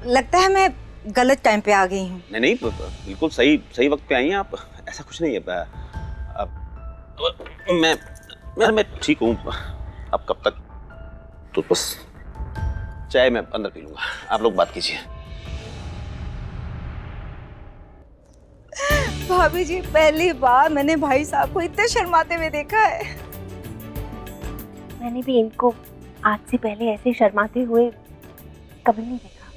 लगता है मैं गलत टाइम पे आ गई हूँ। नहीं नहीं, बिल्कुल सही सही वक्त पे आई हैं आप। ऐसा कुछ नहीं है। मैं ठीक हूँ। अब कब तक, तो बस चाय मैं अंदर पी लूंगा, आप लोग बात कीजिए। भाभी जी, पहली बार मैंने भाई साहब को इतने शर्माते हुए देखा है। मैंने भी इनको आज से पहले ऐसे शर्माते हुए कभी नहीं देखा।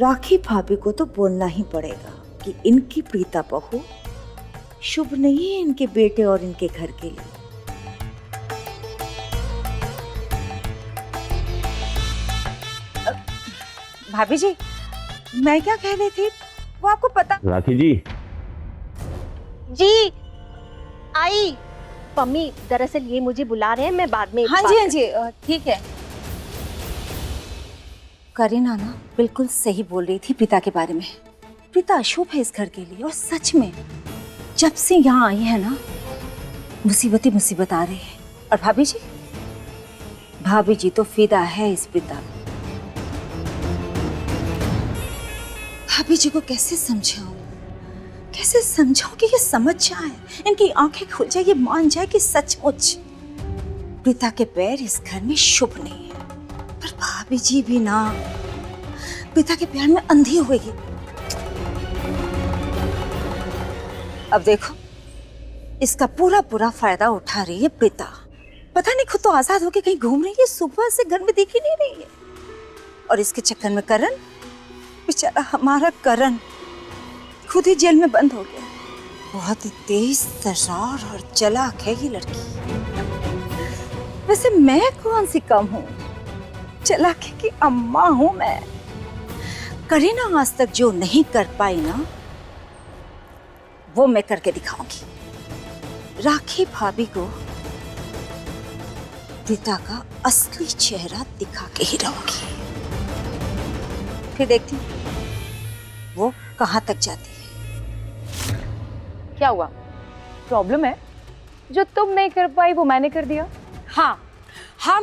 राखी भाभी को तो बोलना ही पड़ेगा कि इनकी प्रीता बहू शुभ नहीं है इनके बेटे और इनके घर के लिए। भाभी जी, मैं क्या कह रही थी वो आपको पता? राखी जी। जी आई। मम्मी दरअसल ये मुझे बुला रहे हैं, मैं बाद में। हाँ जी, ठीक है। करीना ना बिल्कुल सही बोल रही थी प्रीता के बारे में। प्रीता अशुभ है इस घर के लिए, और सच में जब से यहाँ आई है ना, मुसीबत ही मुसीबत आ रही है। और भाभी जी तो फिदा है इस प्रीता। भाभी जी को कैसे समझाऊं कि ये समझ जाए, इनकी आंखें खुल जाए, ये मान जाए कि सचमुच प्रीता के पैर इस घर में शुभ नहीं है। पर भाभी जी भी ना प्रीता के प्यार में अंधी हो गई। अब देखो, इसका पूरा फायदा उठा रही है प्रीता। पता नहीं, खुद तो आजाद होके कहीं घूम रही है, सुबह से घर में दिख ही नहीं रही है। और इसके चक्कर में करण, बेचारा हमारा करण, खुद ही जेल में बंद हो गया। बहुत ही तेज तर्रार और चालाक है ये लड़की। वैसे मैं कौन सी कम हूँ, चालाकी की अम्मा हूँ मैं। करीना आज तक जो नहीं कर पाई ना, वो मैं करके दिखाऊंगी। राखी भाभी को प्रीता का असली चेहरा दिखा के ही रहूंगी। फिर देखती वो कहाँ तक जाती है। क्या हुआ? प्रॉब्लम है? जो तुम नहीं कर पाई वो मैंने कर दिया। हाँ,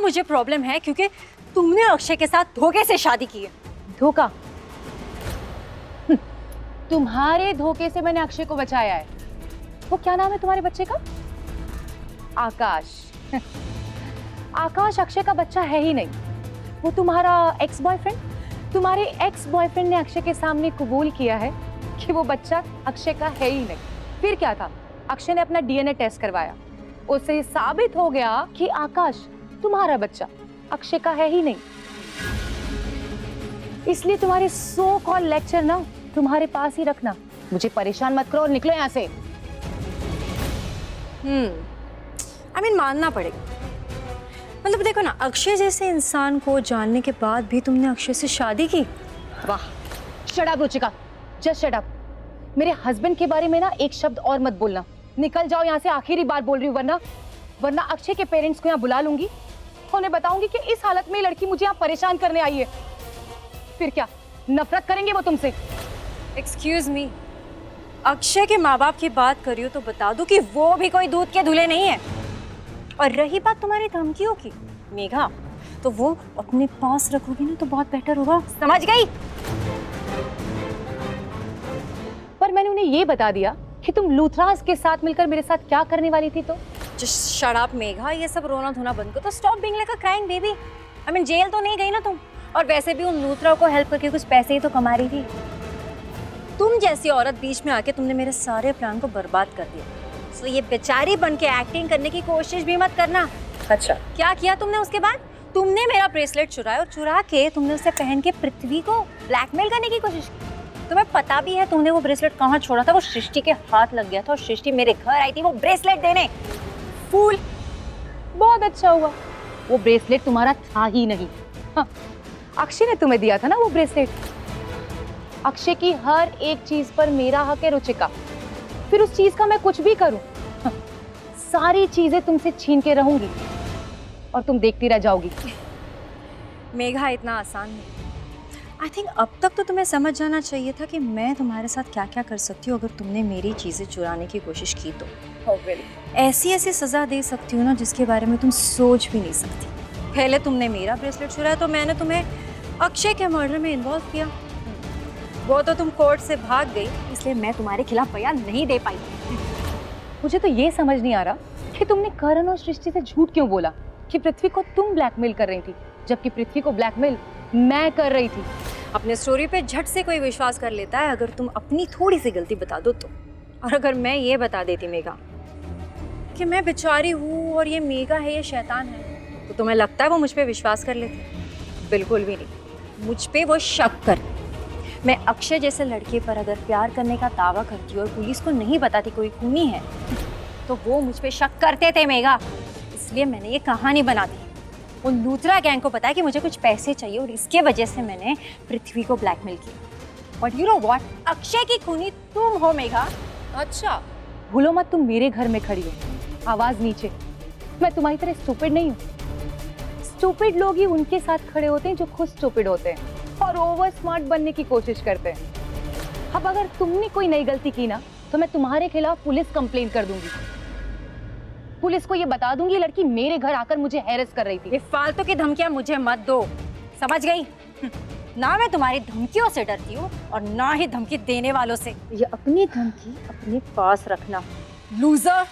मुझे प्रॉब्लम है क्योंकि तुमने अक्षय के साथ धोखे से शादी की है। धोखा? तुम्हारे धोखे से मैंने अक्षय को बचाया है। वो क्या नाम है तुम्हारे बच्चे का? आकाश। आकाश अक्षय का बच्चा है ही नहीं, वो तुम्हारा एक्स बॉयफ्रेंड। तुम्हारे एक्स बॉयफ्रेंड ने अक्षय के सामने कबूल किया है कि वो बच्चा अक्षय का है ही नहीं। फिर क्या था? अक्षय ने अपना डीएनए टेस्ट करवाया, उससे साबित हो गया कि आकाश तुम्हारा बच्चा अक्षय का है ही नहीं। इसलिए तुम्हारे सो कॉल लेक्चर ना तुम्हारे पास ही रखना। मुझे परेशान मत करो और निकलो यहाँ से। मानना पड़ेगा। मतलब देखो ना, अक्षय जैसे इंसान को जानने के बाद भी तुमने अक्षय से शादी की। वाह। Shut up Ruchika, just shut up. मेरे हस्बैंड के बारे में ना एक शब्द और मत बोलना। निकल जाओ यहाँ से, आखिरी बार बोल रही हूँ, वरना अक्षय के पेरेंट्स को यहाँ बुला लूंगी, उन्हें बताऊंगी कि इस हालत में लड़की मुझे यहाँ परेशान करने आई है। फिर क्या नफरत करेंगे वो तुमसे। एक्सक्यूज मी, अक्षय के माँ बाप की बात करी हो तो बता दो कि वो भी कोई दूध के धुले नहीं है। और रही बात तुम्हारी धमकियों की, मेघा, तो वो अपने पास रखोगी ना तो बहुत बेटर होगा, समझ गई? पर मैंने उन्हें ये बता दिया कि तुम लूथरास के साथ मिलकर मेरे साथ क्या करने वाली थी। तो जस्ट शट अप मेघा, ये सब रोना धोना बंद करो। तो stop being like a crying baby. Jail तो नहीं गई ना तुम, और वैसे भी उन लूथरा को हेल्प करके कुछ पैसे ही तो कमा रही थी। तुम जैसी औरत बीच में आके तुमने मेरे सारे प्लान को बर्बाद कर दिया। सो ये बेचारी बन के एक्टिंग करने की कोशिश भी मत करना। अच्छा, क्या किया तुमने उसके बाद? तुमने मेरा ब्रेसलेट चुराया और चुरा के तुमने उसे पहन के पृथ्वी को ब्लैकमेल करने की कोशिश की। तुम्हें पता भी है तुमने वो ब्रेसलेट कहाँ छोड़ा था? वो सृष्टि के हाथ लग गया था और सृष्टि मेरे घर आई थी वो ब्रेसलेट देने। फूल। बहुत अच्छा हुआ, वो ब्रेसलेट तुम्हारा था ही नहीं। हाँ, अक्षय ने तुम्हें दिया था ना वो ब्रेसलेट। अक्षय की हर एक चीज पर मेरा हक है रुचिका। फिर उस चीज का मैं कुछ भी करूं, सारी चीजें तुमसे छीन के रहूंगी और तुम देखती रह जाओगी। मेघा, इतना आसान नहीं। आई थिंक अब तक तो तुम्हें समझ जाना चाहिए था कि मैं तुम्हारे साथ क्या क्या कर सकती हूँ अगर तुमने मेरी चीजें चुराने की कोशिश की तो। ऐसी ऐसी सजा दे सकती हूँ ना जिसके बारे में तुम सोच भी नहीं सकती। पहले तुमने मेरा ब्रेसलेट चुराया तो मैंने तुम्हें अक्षय के मर्डर में इन्वॉल्व किया। वो तो तुम कोर्ट से भाग गई, इसलिए मैं तुम्हारे खिलाफ बयान नहीं दे पाई। मुझे तो ये समझ नहीं आ रहा कि तुमने करण और सृष्टि से झूठ क्यों बोला कि पृथ्वी को तुम ब्लैकमेल कर रही थी, जबकि पृथ्वी को ब्लैकमेल मैं कर रही थी। अपने स्टोरी पे झट से कोई विश्वास कर लेता है अगर तुम अपनी थोड़ी सी गलती बता दो तो। और अगर मैं ये बता देती मेघा कि मैं बेचारी हूँ और ये मेघा है, ये शैतान है, तो तुम्हें लगता है वो मुझ पे विश्वास कर लेती? बिल्कुल भी नहीं। मुझ पे वो शक करती। मैं अक्षय जैसे लड़के पर अगर प्यार करने का दावा करती और पुलिस को नहीं बताती कोई खूनी है, तो वो मुझ पे शक करते थे मेघा। इसलिए मैंने ये कहानी बना दी। उन लूथरा गैंग को पता है कि मुझे कुछ पैसे चाहिए और इसके वजह से मैंने पृथ्वी को ब्लैकमेल किया। But you know what, Akshay की खूनी तुम हो मेघा। अच्छा, भूलो मत तुम मेरे घर में खड़ी हो, आवाज नीचे। मैं तुम्हारी तरह स्टूपिड नहीं हूँ। स्टूपिड लोग ही उनके साथ खड़े होते हैं जो खुद स्टूपिड होते हैं और ओवर स्मार्ट बनने की कोशिश करते हैं। अब अगर तुमने कोई नई गलती की ना, तो मैं तुम्हारे खिलाफ पुलिस कंप्लेन कर दूंगी। पुलिस को ये बता दूंगी लड़की मेरे घर आकर मुझे हैरेस कर रही थी। ये फालतू की धमकियां मुझे मत दो, समझ गई? ना मैं तुम्हारी धमकियों से डरती हूँ और ना ही धमकी देने वालों से। ये अपनी धमकी अपने पास रखना, लूजर।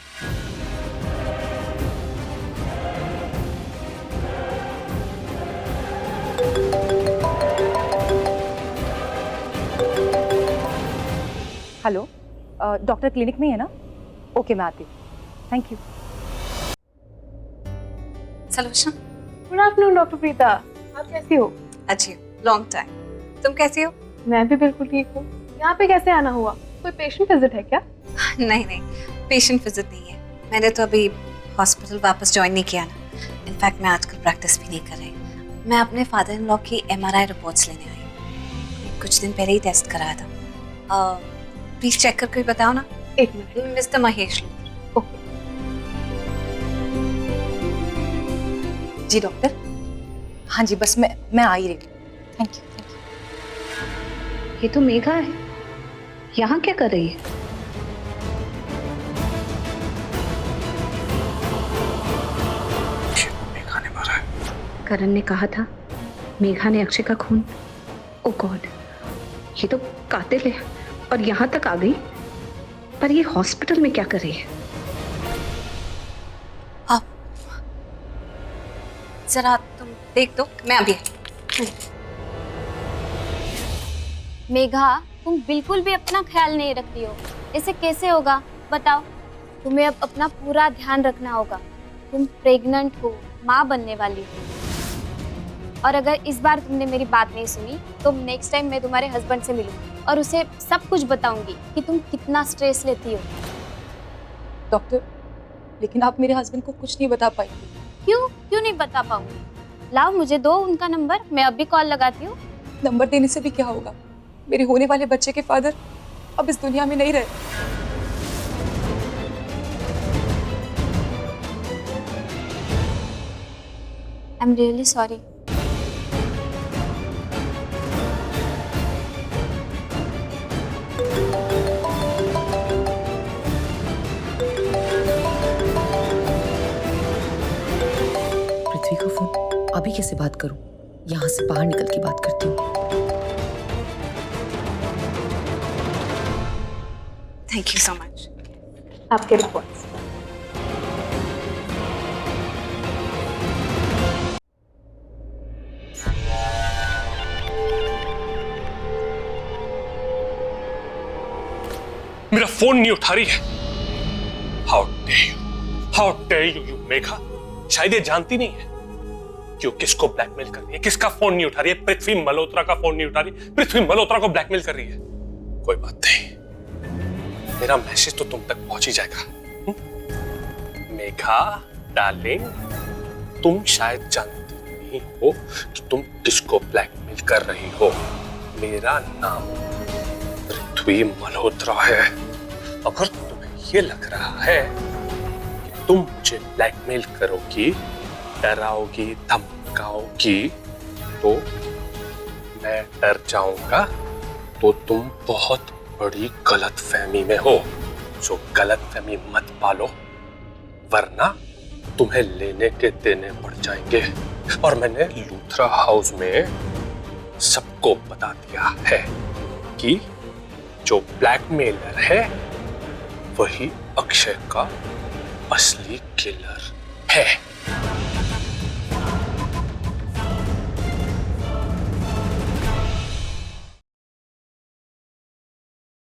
हेलो, डॉक्टर क्लिनिक में है ना? ओके, मैं आती हूँ। Thank you. Salochana, good afternoon doctor Preeta, आप कैसी हो? अच्छी हो, लॉन्ग टाइम। तुम कैसी हो? मैं भी बिल्कुल ठीक हूँ। यहाँ पे कैसे आना हुआ? कोई पेशेंट विजिट है क्या? नहीं नहीं, पेशेंट विजिट नहीं है। मैंने तो अभी हॉस्पिटल वापस ज्वाइन नहीं किया ना। इनफैक्ट मैं आजकल प्रैक्टिस भी नहीं कर रही। मैं अपने फादर इन लॉ की MRI रिपोर्ट्स लेने आई हूँ। कुछ दिन पहले ही टेस्ट कराया था। प्लीज चेक करके बताओ ना। एक मिनट। मिस्टर महेश। ओके जी डॉक्टर। हाँ जी, बस मैं आ ही रही हूँ। Thank you. ये तो मेघा है, यहाँ क्या कर रही है? मेघा ने मारा है। करण ने कहा था मेघा ने अक्षय का खून। ओ गॉड, ये तो कातिल है और यहाँ तक आ गई। पर ये हॉस्पिटल में क्या कर रही है? आप जरा तुम देख दो, मैं अभी। मेघा, तुम बिल्कुल भी अपना ख्याल नहीं रखती हो। ऐसे कैसे होगा बताओ? तुम्हें अब अपना पूरा ध्यान रखना होगा। तुम प्रेग्नेंट हो, माँ बनने वाली हो। और अगर इस बार तुमने मेरी बात नहीं सुनी तो नेक्स्ट टाइम मैं तुम्हारे हस्बैंड से मिलूंगी और उसे सब कुछ बताऊंगी कि तुम कितना स्ट्रेस लेती हो। डॉक्टर, लेकिन आप मेरे हस्बैंड को कुछ नहीं बता पाई। क्यों नहीं बता पाऊंगी? लाओ मुझे दो उनका नंबर, मैं अभी कॉल लगाती हूँ। नंबर देने से भी क्या होगा? मेरे होने वाले बच्चे के फादर अब इस दुनिया में नहीं रहे। I am really sorry. Prithvi का फोन अभी कैसे बात करूं? यहाँ से बाहर निकल के बात करती हूँ। Thank you so much. आपके रिपोर्ट्स। मेरा फोन नहीं उठा रही है। How dare you Megha. शायद ये जानती नहीं है कि वो किसको ब्लैकमेल कर रही है। किसका फोन नहीं उठा रही है? पृथ्वी मल्होत्रा का फोन नहीं उठा रही। पृथ्वी मल्होत्रा को ब्लैकमेल कर रही है। कोई बात नहीं, मेरा मैसेज तो तुम तक पहुंच ही जाएगा। मेघा डार्लिंग, तुम शायद जानती नहीं हो कि तुम किसको ब्लैकमेल कर रही हो। मेरा नाम पृथ्वी मल्होत्रा है। अगर तुम्हें ये लग रहा है कि तुम मुझे ब्लैकमेल करोगी, डराओगी, धमकाओगी, तो मैं डर जाऊंगा तो तुम बहुत बड़ी गलतफहमी में हो। सो गलतफहमी मत पालो, वरना तुम्हें लेने के देने पड़ जाएंगे। और मैंने लूथरा हाउस में सबको बता दिया है कि जो ब्लैकमेलर है वही अक्षय का असली किलर है।